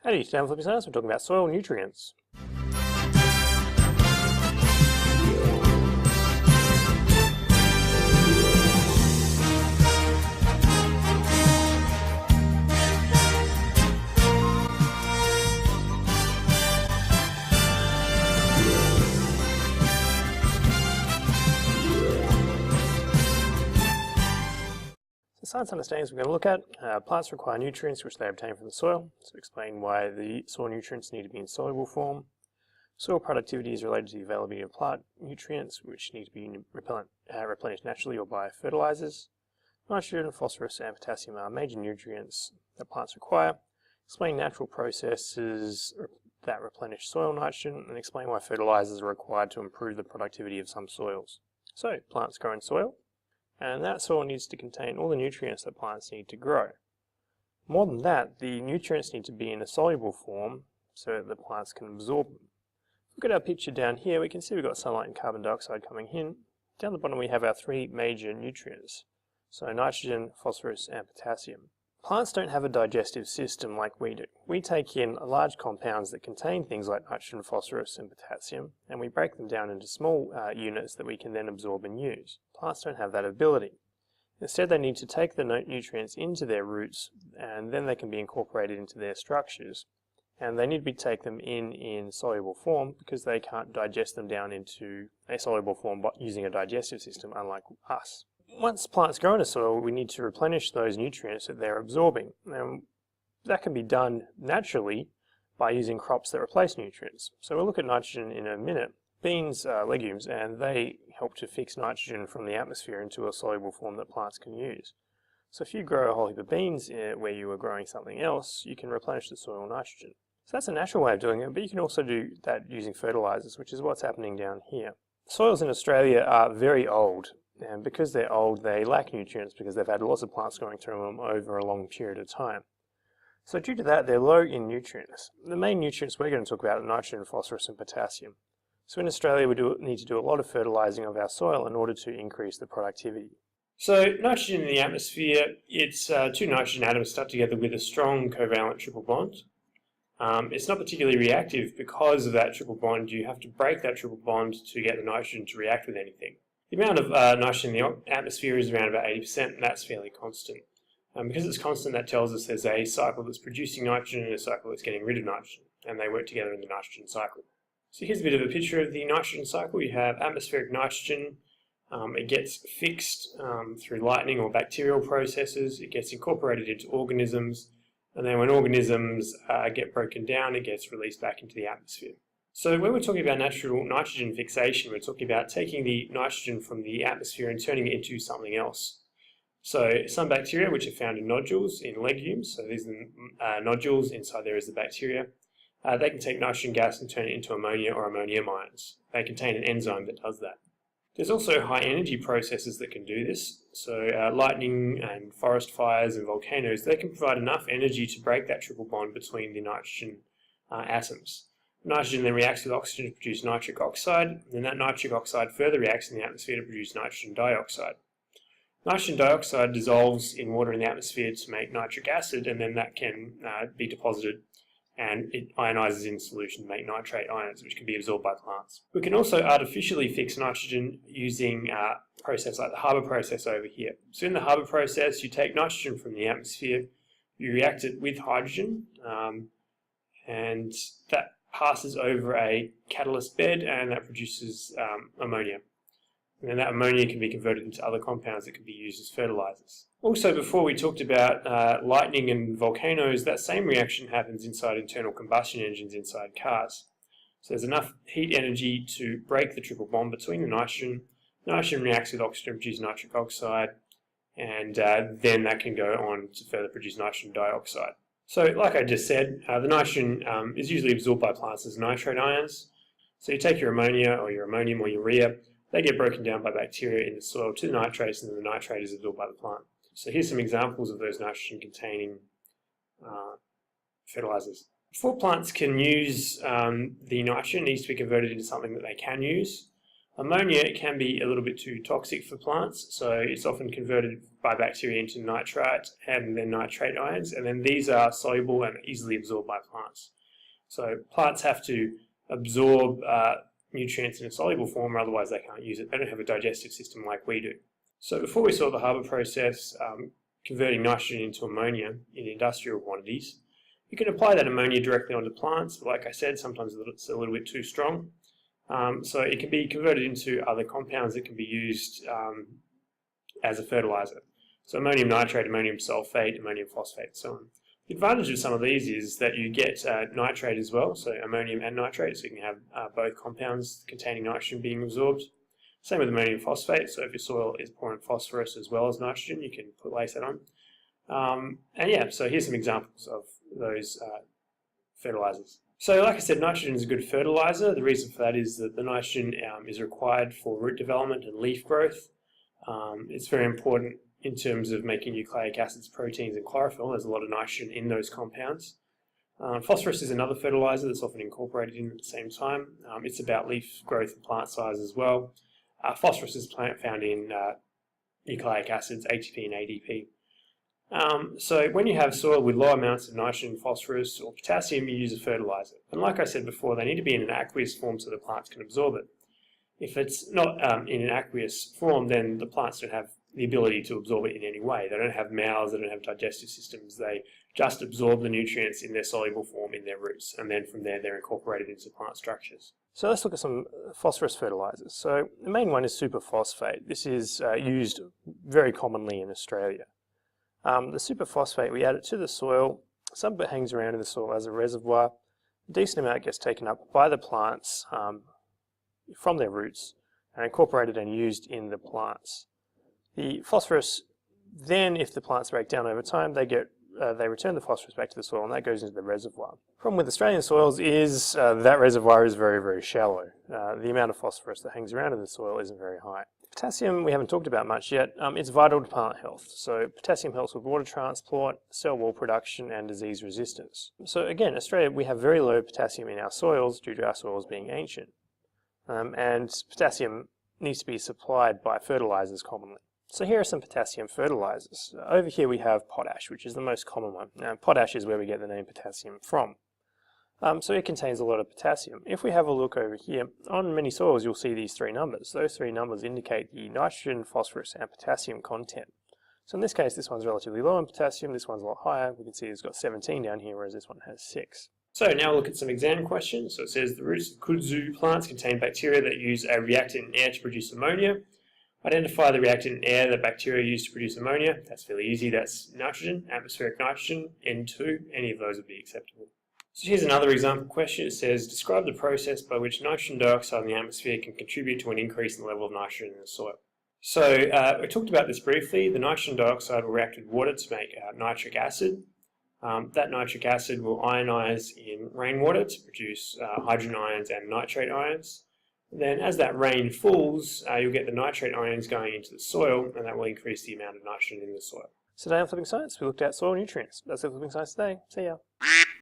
Howdy, today on Flippy Science we're talking about soil nutrients. So science understandings we're going to look at. Plants require nutrients which they obtain from the soil, so explain why the soil nutrients need to be in soluble form. Soil productivity is related to the availability of plant nutrients which need to be replenished naturally or by fertilizers. Nitrogen, phosphorus and potassium are major nutrients that plants require. Explain natural processes that replenish soil nitrogen, and explain why fertilizers are required to improve the productivity of some soils. So, plants grow in soil, and that soil needs to contain all the nutrients that plants need to grow. More than that, the nutrients need to be in a soluble form so that the plants can absorb them. Look at our picture down here. We can see we've got sunlight and carbon dioxide coming in. Down the bottom we have our three major nutrients, so nitrogen, phosphorus and potassium. Plants don't have a digestive system like we do. We take in large compounds that contain things like nitrogen, phosphorus and potassium, and we break them down into small units that we can then absorb and use. Plants don't have that ability. Instead, they need to take the nutrients into their roots, and then they can be incorporated into their structures. And they need to take them in soluble form because they can't digest them down into a soluble form by using a digestive system, unlike us. Once plants grow in a soil, we need to replenish those nutrients that they're absorbing. And that can be done naturally by using crops that replace nutrients. So we'll look at nitrogen in a minute. Beans are legumes, and they help to fix nitrogen from the atmosphere into a soluble form that plants can use. So if you grow a whole heap of beans where you were growing something else, you can replenish the soil nitrogen. So that's a natural way of doing it, but you can also do that using fertilizers, which is what's happening down here. Soils in Australia are very old, and because they're old, they lack nutrients because they've had lots of plants growing through them over a long period of time. So due to that, they're low in nutrients. The main nutrients we're going to talk about are nitrogen, phosphorus and potassium. So in Australia, we need to do a lot of fertilizing of our soil in order to increase the productivity. So nitrogen in the atmosphere, it's two nitrogen atoms stuck together with a strong covalent triple bond. It's not particularly reactive because of that triple bond. You have to break that triple bond to get the nitrogen to react with anything. The amount of nitrogen in the atmosphere is around about 80%, and that's fairly constant. Because it's constant, that tells us there's a cycle that's producing nitrogen and a cycle that's getting rid of nitrogen, and they work together in the nitrogen cycle. So here's a bit of a picture of the nitrogen cycle. You have atmospheric nitrogen. It gets fixed through lightning or bacterial processes. It gets incorporated into organisms. And then when organisms get broken down, it gets released back into the atmosphere. So when we're talking about natural nitrogen fixation, we're talking about taking the nitrogen from the atmosphere and turning it into something else. So some bacteria, which are found in nodules in legumes, so these are nodules, inside there is the bacteria, they can take nitrogen gas and turn it into ammonia or ammonium ions. They contain an enzyme that does that. There's also high energy processes that can do this. So lightning and forest fires and volcanoes, they can provide enough energy to break that triple bond between the nitrogen atoms. Nitrogen then reacts with oxygen to produce nitric oxide, and then that nitric oxide further reacts in the atmosphere to produce nitrogen dioxide. Nitrogen dioxide dissolves in water in the atmosphere to make nitric acid, and then that can be deposited and it ionizes in solution to make nitrate ions, which can be absorbed by plants. We can also artificially fix nitrogen using a process like the Haber process over here. So in the Haber process, you take nitrogen from the atmosphere, you react it with hydrogen, and that passes over a catalyst bed, and that produces ammonia. And then that ammonia can be converted into other compounds that can be used as fertilizers. Also, before we talked about lightning and volcanoes, that same reaction happens inside internal combustion engines inside cars. So there's enough heat energy to break the triple bond between the nitrogen. Nitrogen reacts with oxygen to produce nitric oxide, and then that can go on to further produce nitrogen dioxide. So like I just said, the nitrogen is usually absorbed by plants as nitrate ions. So you take your ammonia or your ammonium or urea, they get broken down by bacteria in the soil to the nitrates, and then the nitrate is absorbed by the plant. So here's some examples of those nitrogen-containing fertilizers. Before plants can use the nitrogen, it needs to be converted into something that they can use. Ammonia can be a little bit too toxic for plants, so it's often converted by bacteria into nitrite and then nitrate ions, and then these are soluble and easily absorbed by plants. So plants have to absorb nutrients in a soluble form, or otherwise they can't use it. They don't have a digestive system like we do. So before we saw the Haber process, converting nitrogen into ammonia in industrial quantities, you can apply that ammonia directly onto plants, but like I said, sometimes it's a little bit too strong. So it can be converted into other compounds that can be used as a fertilizer. So ammonium nitrate, ammonium sulfate, ammonium phosphate, and so on. The advantage of some of these is that you get nitrate as well, so ammonium and nitrate, so you can have both compounds containing nitrogen being absorbed. Same with ammonium phosphate, so if your soil is poor in phosphorus as well as nitrogen, you can place that on. And yeah, so here's some examples of those fertilizers. So like I said, nitrogen is a good fertilizer. The reason for that is that the nitrogen is required for root development and leaf growth. It's very important in terms of making nucleic acids, proteins, and chlorophyll. There's a lot of nitrogen in those compounds. Phosphorus is another fertilizer that's often incorporated in at the same time. It's about leaf growth and plant size as well. Phosphorus is found in nucleic acids, ATP and ADP. So when you have soil with low amounts of nitrogen, phosphorus, or potassium, you use a fertilizer. And like I said before, they need to be in an aqueous form so the plants can absorb it. If it's not in an aqueous form, then the plants don't have the ability to absorb it in any way. They don't have mouths, they don't have digestive systems. They just absorb the nutrients in their soluble form in their roots, and then from there they're incorporated into plant structures. So let's look at some phosphorus fertilizers. So the main one is superphosphate. This is used very commonly in Australia. The superphosphate, we add it to the soil. Some of it hangs around in the soil as a reservoir. A decent amount gets taken up by the plants from their roots and incorporated and used in the plants. The phosphorus, then, if the plants break down over time, they return the phosphorus back to the soil, and that goes into the reservoir. The problem with Australian soils is that reservoir is very, very shallow. The amount of phosphorus that hangs around in the soil isn't very high. Potassium we haven't talked about much yet. It's vital to plant health. So potassium helps with water transport, cell wall production, and disease resistance. So again, Australia, we have very low potassium in our soils due to our soils being ancient. And potassium needs to be supplied by fertilizers commonly. So here are some potassium fertilizers. Over here we have potash, which is the most common one. Now, potash is where we get the name potassium from. So it contains a lot of potassium. If we have a look over here, on many soils you'll see these three numbers. Those three numbers indicate the nitrogen, phosphorus, and potassium content. So in this case, this one's relatively low in potassium, this one's a lot higher. We can see it's got 17 down here, whereas this one has 6. So now we'll look at some exam questions. So it says the roots of kudzu plants contain bacteria that use a reactant in air to produce ammonia. Identify the reactant in air that bacteria use to produce ammonia. That's fairly easy. That's nitrogen, atmospheric nitrogen, N2. Any of those would be acceptable. So here's another example question. It says, describe the process by which nitrogen dioxide in the atmosphere can contribute to an increase in the level of nitrogen in the soil. So we talked about this briefly. The nitrogen dioxide will react with water to make nitric acid. That nitric acid will ionize in rainwater to produce hydrogen ions and nitrate ions. Then as that rain falls, you'll get the nitrate ions going into the soil, and that will increase the amount of nitrogen in the soil. So today on Flipping Science, we looked at soil nutrients. That's it for Flipping Science today. See ya.